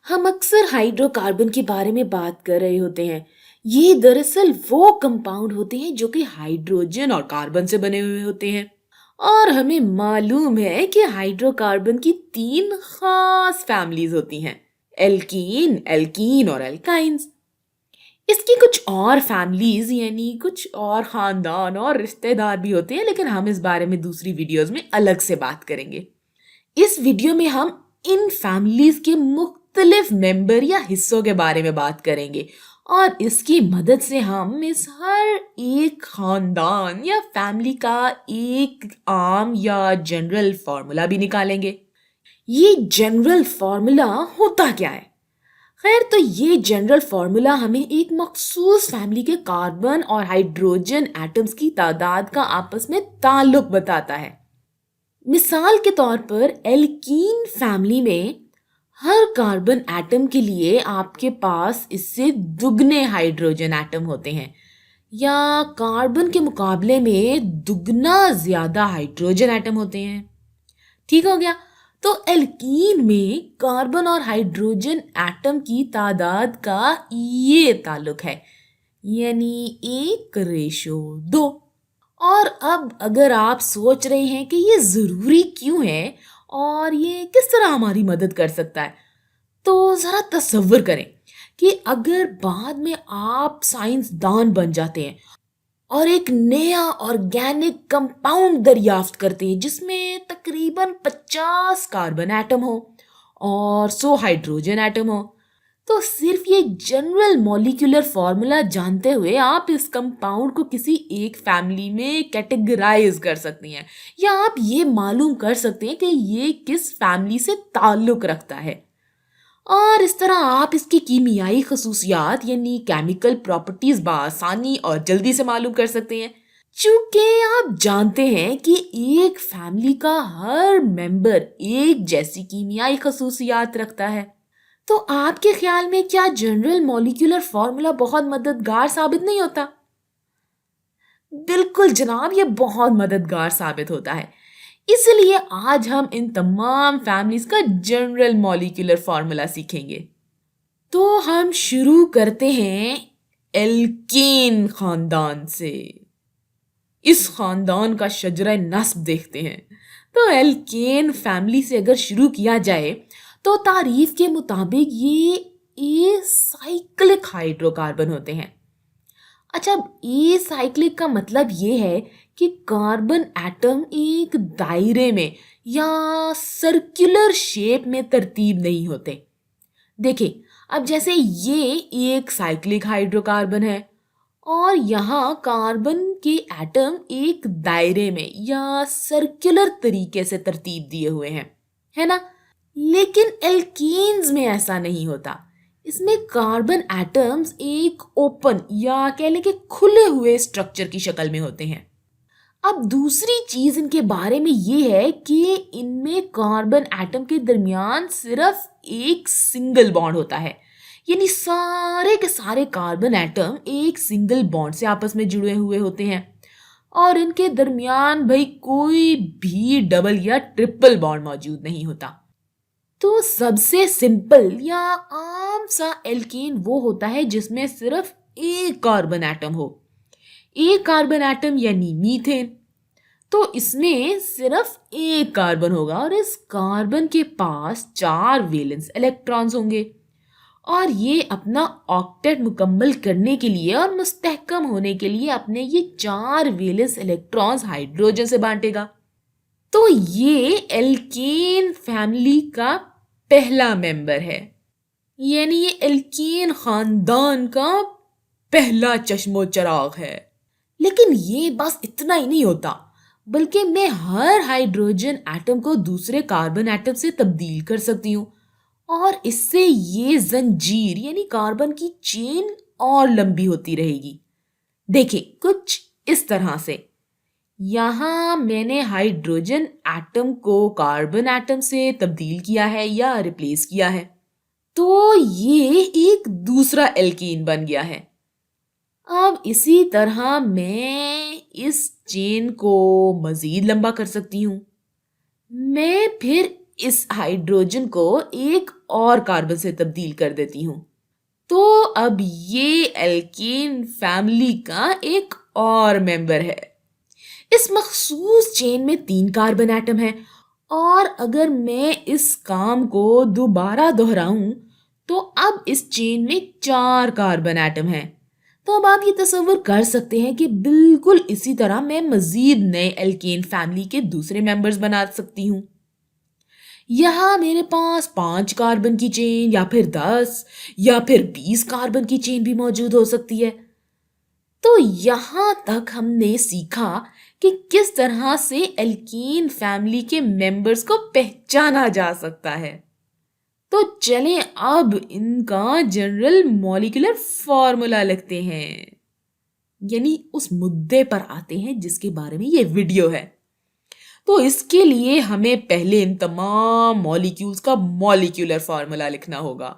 हम अक्सर हाइड्रोकार्बन के बारे में बात कर रहे होते हैं। ये दरअसल वो कंपाउंड होते हैं जो कि हाइड्रोजन और कार्बन से बने हुए होते हैं। और हमें मालूम है कि हाइड्रोकार्बन की तीन खास फैमिलीज होती हैं, एल्कीन, एल्कीन और एल्काइंस। इसकी कुछ और फैमिलीज यानी कुछ और खानदान और रिश्तेदार भी होते हैं, लेकिन हम इस बारे में दूसरी वीडियोस में अलग से बात करेंगे। इस वीडियो में हम इन फैमिलीज के मुख्तलिफ मेंबर या हिस्सों के बारे में बात करेंगे और इसकी मदद से हम इस हर एक खानदान या फैमिली का एक आम या जनरल फॉर्मूला भी निकालेंगे। ये जनरल फॉर्मूला होता क्या है? खैर, तो ये जनरल फॉर्मूला हमें एक मखसूस फैमिली के कार्बन और हाइड्रोजन एटम्स की तादाद का आपस में ताल्लुक बताता है। मिसाल के तौर पर एल्कीन फैमिली में हर कार्बन एटम के लिए आपके पास इससे दुगने हाइड्रोजन एटम होते हैं, या कार्बन के मुकाबले में दुगना ज्यादा हाइड्रोजन एटम होते हैं। ठीक हो गया। तो एल्कीन में कार्बन और हाइड्रोजन एटम की तादाद का ये ताल्लुक है, यानी 1:2। और अब अगर आप सोच रहे हैं कि ये जरूरी क्यों है और ये किस तरह हमारी मदद कर सकता है, तो जरा तसव्वुर करें कि अगर बाद में आप साइंसदान बन जाते हैं और एक नया ऑर्गेनिक कंपाउंड दरियाफ्त करते हैं जिसमें तकरीबन 50 कार्बन एटम हो और 100 हाइड्रोजन एटम हो, तो सिर्फ ये जनरल मॉलिक्यूलर फॉर्मूला जानते हुए आप इस कंपाउंड को किसी एक फैमिली में कैटेगराइज कर सकती हैं, या आप ये मालूम कर सकते हैं कि ये किस फैमिली से ताल्लुक रखता है। और इस तरह आप इसकी कीमियाई खसूसियात यानी केमिकल प्रॉपर्टीज बआसानी और जल्दी से मालूम कर सकते हैं। चूंकि आप जानते हैं कि एक फैमिली का हर मेंबर एक जैसी कीमियाई खसूसियात रखता है, तो आपके ख्याल में क्या जनरल मॉलिक्यूलर फॉर्मूला बहुत मददगार साबित नहीं होता? बिल्कुल जनाब, ये बहुत मददगार साबित होता है। इसलिए आज हम इन तमाम फैमिलीज का जनरल मॉलिक्यूलर फॉर्मूला सीखेंगे। तो हम शुरू करते हैं एल्केन खानदान से। इस खानदान का शजरा नस्ब देखते हैं। तो एल्केन फैमिली से अगर शुरू किया जाए तो तारीफ के मुताबिक ये साइक्लिक हाइड्रोकार्बन होते हैं। अच्छा, अब ए साइक्लिक का मतलब ये है कि कार्बन एटम एक दायरे में या सर्कुलर शेप में तरतीब नहीं होते। देखिए, अब जैसे ये एक साइक्लिक हाइड्रोकार्बन है और यहाँ कार्बन के एटम एक दायरे में या सर्कुलर तरीके से तरतीब दिए हुए हैं, है ना? लेकिन एल्कीन्स में ऐसा नहीं होता। इसमें कार्बन एटम्स एक ओपन या कह लें कि खुले हुए स्ट्रक्चर की शक्ल में होते हैं। अब दूसरी चीज इनके बारे में ये है कि इनमें कार्बन एटम के दरमियान सिर्फ एक सिंगल बॉन्ड होता है, यानी सारे के सारे कार्बन एटम एक सिंगल बॉन्ड से आपस में जुड़े हुए होते हैं और इनके दरमियान भाई कोई भी डबल या ट्रिपल बॉन्ड मौजूद नहीं होता। तो सबसे सिंपल या आम सा एल्केन वो होता है जिसमें सिर्फ एक कार्बन एटम हो। एक कार्बन एटम यानी मीथेन। तो इसमें सिर्फ एक कार्बन होगा और इस कार्बन के पास 4 वैलेंस इलेक्ट्रॉन्स होंगे और ये अपना ऑक्टेट मुकम्मल करने के लिए और मुस्तहकम होने के लिए अपने ये 4 वैलेंस इलेक्ट्रॉन्स हाइड्रोजन से बांटेगा। तो ये एल्केन फैमिली का पहला मेंबर है, यानी ये एल्केन खानदान का पहला चश्मो चराग है। लेकिन ये बस इतना ही नहीं होता, बल्कि मैं हर हाइड्रोजन एटम को दूसरे कार्बन एटम से तब्दील कर सकती हूँ और इससे ये जंजीर यानी कार्बन की चेन और लंबी होती रहेगी। देखिए, कुछ इस तरह से यहाँ मैंने हाइड्रोजन एटम को कार्बन एटम से तब्दील किया है या रिप्लेस किया है, तो ये एक दूसरा एल्कीन बन गया है। अब इसी तरह मैं इस चेन को मजीद लंबा कर सकती हूँ। मैं फिर इस हाइड्रोजन को एक और कार्बन से तब्दील कर देती हूँ। तो अब ये एल्केन फैमिली का एक और मेंबर है। इस मखसूस चेन में 3 कार्बन एटम हैं और अगर मैं इस काम को दोबारा दोहराऊं तो अब इस चेन में 4 कार्बन एटम हैं। तो अब आप ये तस्वीर कर सकते हैं कि बिल्कुल इसी तरह मैं मजीद नए एल्केन फैमिली के दूसरे मेंबर्स बना सकती हूँ। यहाँ मेरे पास 5 कार्बन की चेन या फिर 10 या फिर 20 कार्बन की चेन भी मौजूद हो सकती है। तो यहाँ तक हमने सीखा कि किस तरह से एल्केन फैमिली के मेंबर्स को पहचाना जा सकता है। तो चलें अब इनका जनरल मॉलिक्यूलर फॉर्मूला लिखते हैं, यानी उस मुद्दे पर आते हैं जिसके बारे में ये वीडियो है। तो इसके लिए हमें पहले इन तमाम मॉलिक्यूल्स का मॉलिक्यूलर फॉर्मूला लिखना होगा।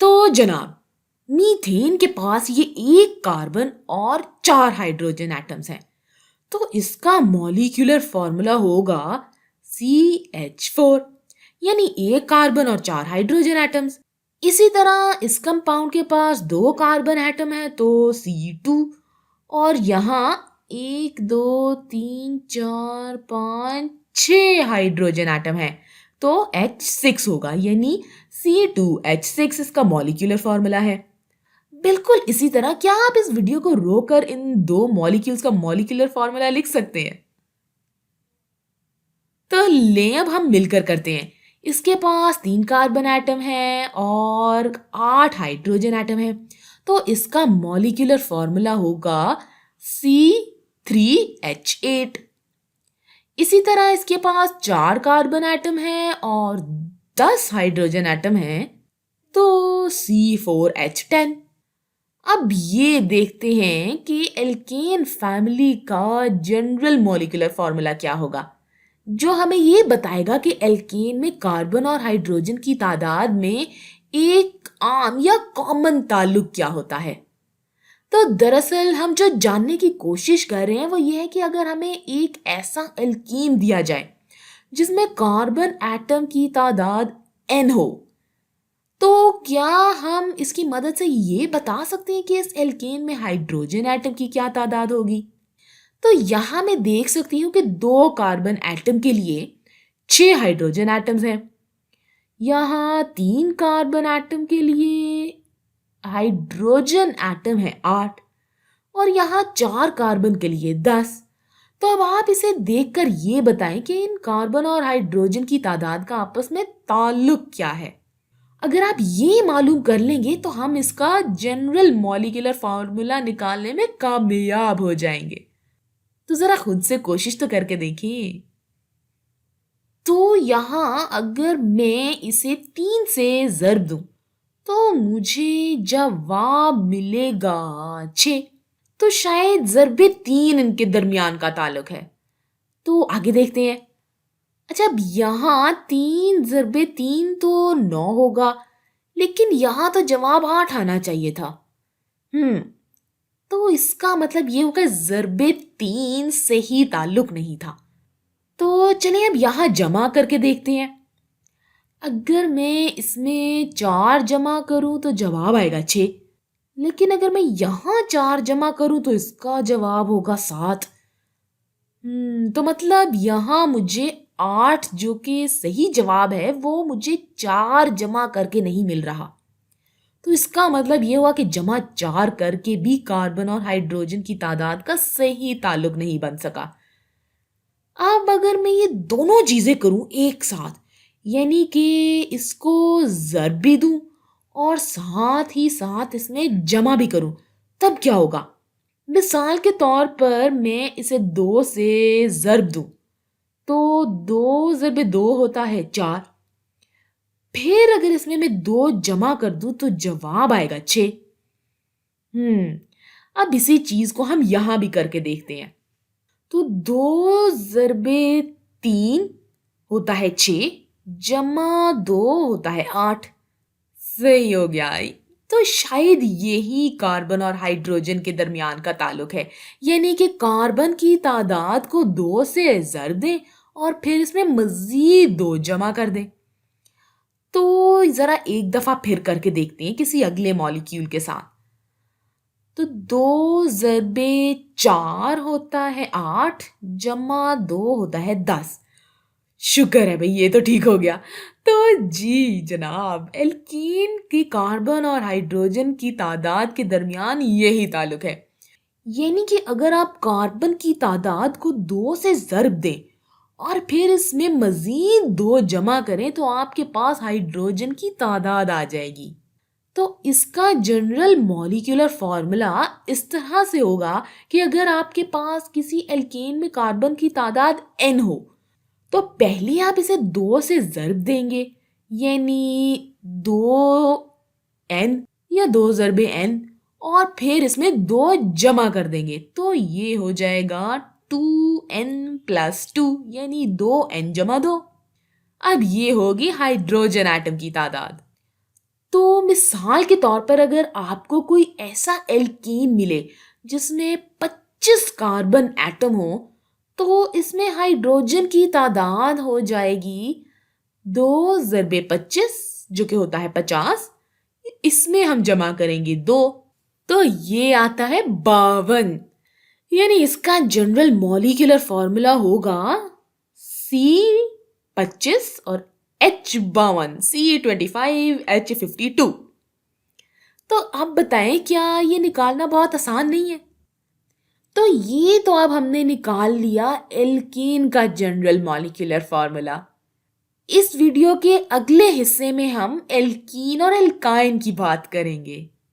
तो जनाब, मीथेन के पास ये 1 कार्बन और 4 हाइड्रोजन एटम्स हैं, तो इसका मॉलिक्यूलर फॉर्मूला होगा CH4, यानी 1 कार्बन और 4 हाइड्रोजन एटम्स। इसी तरह इस कंपाउंड के पास 2 कार्बन एटम है तो C2, और यहाँ 1 2 3 4 5 6 हाइड्रोजन एटम है तो H6 होगा, यानी C2H6 इसका मॉलिक्यूलर फॉर्मूला है। बिल्कुल इसी तरह क्या आप इस वीडियो को रोककर इन 2 मॉलिक्यूल्स का मॉलिक्यूलर फॉर्मूला लिख सकते हैं? तो ले अब हम मिलकर करते हैं। इसके पास 3 कार्बन एटम है और 8 हाइड्रोजन एटम है, तो इसका मॉलिक्यूलर फॉर्मूला होगा C3H8। इसी तरह इसके पास 4 कार्बन एटम है और 10 हाइड्रोजन एटम है तो C4H10। अब ये देखते हैं कि एल्केन फैमिली का जनरल मॉलिक्यूलर फॉर्मूला क्या होगा, जो हमें ये बताएगा कि एल्केन में कार्बन और हाइड्रोजन की तादाद में एक आम या कॉमन ताल्लुक क्या होता है। तो दरअसल हम जो जानने की कोशिश कर रहे हैं वो ये है कि अगर हमें एक ऐसा एल्कीन दिया जाए जिसमें कार्बन एटम की तादाद n हो, तो क्या हम इसकी मदद से ये बता सकते हैं कि इस एल्केन में हाइड्रोजन एटम की क्या तादाद होगी। तो यहाँ मैं देख सकती हूँ कि 2 कार्बन एटम के लिए 6 हाइड्रोजन एटम्स हैं, यहाँ 3 कार्बन एटम के लिए हाइड्रोजन एटम है 8 और यहाँ 4 कार्बन के लिए 10। तो अब आप इसे देखकर ये बताएं कि इन कार्बन और हाइड्रोजन की तादाद का आपस में ताल्लुक क्या है। अगर आप ये मालूम कर लेंगे तो हम इसका जनरल मॉलिक्यूलर फॉर्मूला निकालने में कामयाब हो जाएंगे। तो जरा खुद से कोशिश तो करके देखिए। तो यहाँ अगर मैं इसे 3 से ज़र्ब दूं तो मुझे जवाब मिलेगा 6। तो शायद ज़र्बे 3 इनके दरमियान का ताल्लुक है। तो आगे देखते हैं। अच्छा, अब यहाँ 3 ज़र्बे 3 तो 9 होगा, लेकिन यहाँ तो जवाब 8 आना चाहिए था। तो इसका मतलब ये होगा ज़र्बे 3 से ही ताल्लुक नहीं था। तो चलिए अब यहाँ जमा करके देखते हैं। अगर मैं इसमें 4 जमा करूं तो जवाब आएगा 6, लेकिन अगर मैं यहाँ 4 जमा करूं तो इसका जवाब होगा 7। तो मतलब यहाँ मुझे 8 जो कि सही जवाब है वो मुझे 4 जमा करके नहीं मिल रहा। तो इसका मतलब ये हुआ कि जमा 4 करके भी कार्बन और हाइड्रोजन की तादाद का सही ताल्लुक नहीं बन सका। अब अगर मैं ये दोनों चीजें करूं एक साथ, यानी कि इसको ज़र्ब भी दूं और साथ ही साथ इसमें जमा भी करूं, तब क्या होगा। मिसाल के तौर पर मैं इसे 2 से ज़र्ब दूं तो 2 ज़र्बे 2 होता है 4। फिर अगर इसमें मैं 2 जमा कर दूं तो जवाब आएगा 6। अब इसी चीज को हम यहां भी करके देखते हैं। तो 2 ज़र्बे 3 होता है 6 जमा 2 होता है 8। सही हो गया। तो शायद यही कार्बन और हाइड्रोजन के दरमियान का ताल्लुक है, यानी कि कार्बन की तादाद को 2 से ज़र्ब दें اور پھر اس میں مزید 2 جمع کر دیں. تو ذرا ایک دفعہ پھر کر کے دیکھتے ہیں کسی اگلے مالیکیول کے ساتھ. تو 2 ضرب 4 ہوتا ہے 8 جمع 2 ہوتا ہے 10. شکر ہے بھئی یہ تو ٹھیک ہو گیا. تو جی جناب، الکین کی کاربن اور ہائیڈروجن کی تعداد کے درمیان یہی تعلق ہے. یعنی کہ اگر آپ کاربن کی تعداد کو 2 سے ضرب دیں اور پھر اس میں مزید 2 جمع کریں تو آپ کے پاس ہائیڈروجن کی تعداد آ جائے گی. تو اس کا جنرل مولیکولر فارمولا اس طرح سے ہوگا کہ اگر آپ کے پاس کسی الکین میں کاربن کی تعداد n ہو تو پہلے آپ اسے 2 سے ضرب دیں گے، یعنی 2n یا 2 ضرب n، اور پھر اس میں 2 جمع کر دیں گے تو یہ ہو جائے گا 2n+2 یعنی 2n جمع 2. اب یہ ہوگی ہائیڈروجن ایٹم کی تعداد. تو مثال کے طور پر اگر آپ کو کوئی ایسا الکین ملے جس میں 25 کاربن ایٹم ہو تو اس میں ہائیڈروجن کی تعداد ہو جائے گی 2 ضرب 25 جو کہ ہوتا ہے 50. اس میں ہم جمع کریں گے 2 تو یہ آتا ہے 52. یعنی اس کا جنرل مولیکولر فارمولا ہوگا C25 اور H52 C25 H52. تو اب بتائیں کیا یہ نکالنا بہت آسان نہیں ہے؟ تو یہ تو اب ہم نے نکال لیا الکین کا جنرل مولیکولر فارمولا. اس ویڈیو کے اگلے حصے میں ہم الکین اور الکائن کی بات کریں گے.